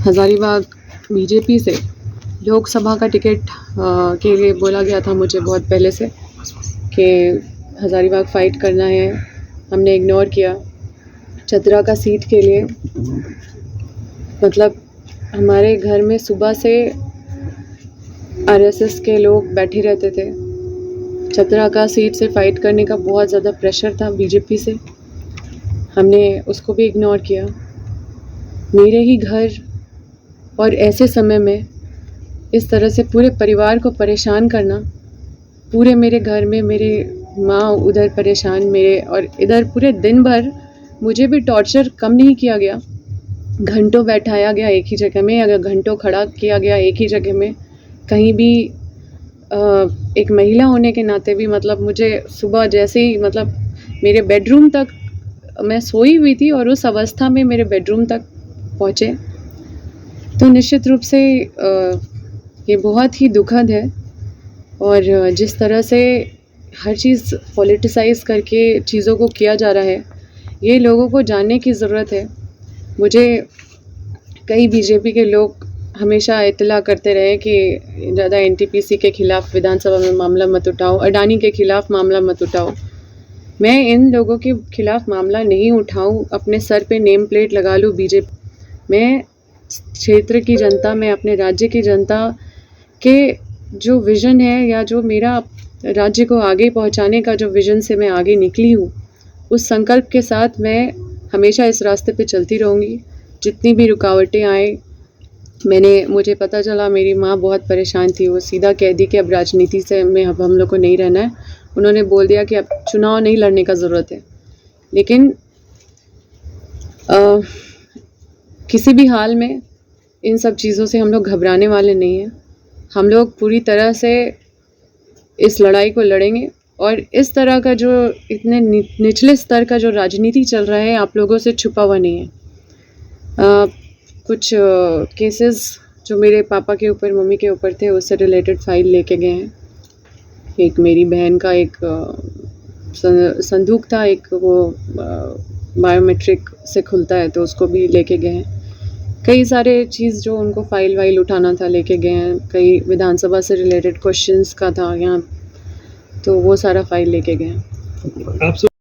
Hazaribagh BJP से लोकसभा का ticket के लिए बोला गया था मुझे बहुत पहले से कि हज़ारीबाग फ़ाइट करना है। हमने इग्नोर किया चतरा का सीट के लिए। मतलब हमारे घर में सुबह से आरएसएस के लोग बैठे रहते थे। चतरा का सीट से फ़ाइट करने का बहुत ज़्यादा प्रेशर था बीजेपी से, हमने उसको भी इग्नोर किया। मेरे ही घर और ऐसे समय में इस तरह से पूरे परिवार को परेशान करना, पूरे मेरे घर में मेरे माँ उधर परेशान, मेरे और इधर पूरे दिन भर मुझे भी टॉर्चर कम नहीं किया गया। घंटों बैठाया गया एक ही जगह में, अगर घंटों खड़ा किया गया एक ही जगह में। कहीं भी एक महिला होने के नाते भी मतलब मुझे सुबह जैसे ही मतलब मेरे बेडरूम तक मैं सोई हुई थी और उस अवस्था में मेरे बेडरूम तक पहुँचे, तो निश्चित रूप से ये बहुत ही दुखद है। और जिस तरह से हर चीज़ पॉलिटिसाइज़ करके चीज़ों को किया जा रहा है, ये लोगों को जानने की ज़रूरत है। मुझे कई बीजेपी के लोग हमेशा इत्तला करते रहे कि ज़्यादा एनटीपीसी के ख़िलाफ़ विधानसभा में मामला मत उठाओ, अडानी के ख़िलाफ़ मामला मत उठाओ। मैं इन लोगों के ख़िलाफ़ मामला नहीं उठाऊं, अपने सर पे नेम प्लेट लगा लूँ बीजेपी। मैं क्षेत्र की जनता में अपने राज्य की जनता के जो विज़न है या जो मेरा राज्य को आगे पहुंचाने का जो विज़न से मैं आगे निकली हूँ, उस संकल्प के साथ मैं हमेशा इस रास्ते पे चलती रहूँगी। जितनी भी रुकावटें आए, मुझे पता चला मेरी माँ बहुत परेशान थी, वो सीधा कह दी कि अब राजनीति से में अब हम लोग को नहीं रहना है। उन्होंने बोल दिया कि अब चुनाव नहीं लड़ने का ज़रूरत है। लेकिन किसी भी हाल में इन सब चीज़ों से हम लोग घबराने वाले नहीं हैं। हम लोग पूरी तरह से इस लड़ाई को लड़ेंगे और इस तरह का जो इतने निचले स्तर का जो राजनीति चल रहा है, आप लोगों से छुपा हुआ नहीं है। कुछ केसेस जो मेरे पापा के ऊपर, मम्मी के ऊपर थे, उससे रिलेटेड फ़ाइल लेके गए हैं। एक मेरी बहन का एक संदूक था, एक वो बायोमेट्रिक से खुलता है, तो उसको भी लेके गए हैं। कई सारे चीज़ जो उनको फ़ाइल वाइल उठाना था लेके गए हैं। कई विधानसभा से रिलेटेड क्वेश्चंस का था यहाँ, तो वो सारा फ़ाइल लेके गए हैं।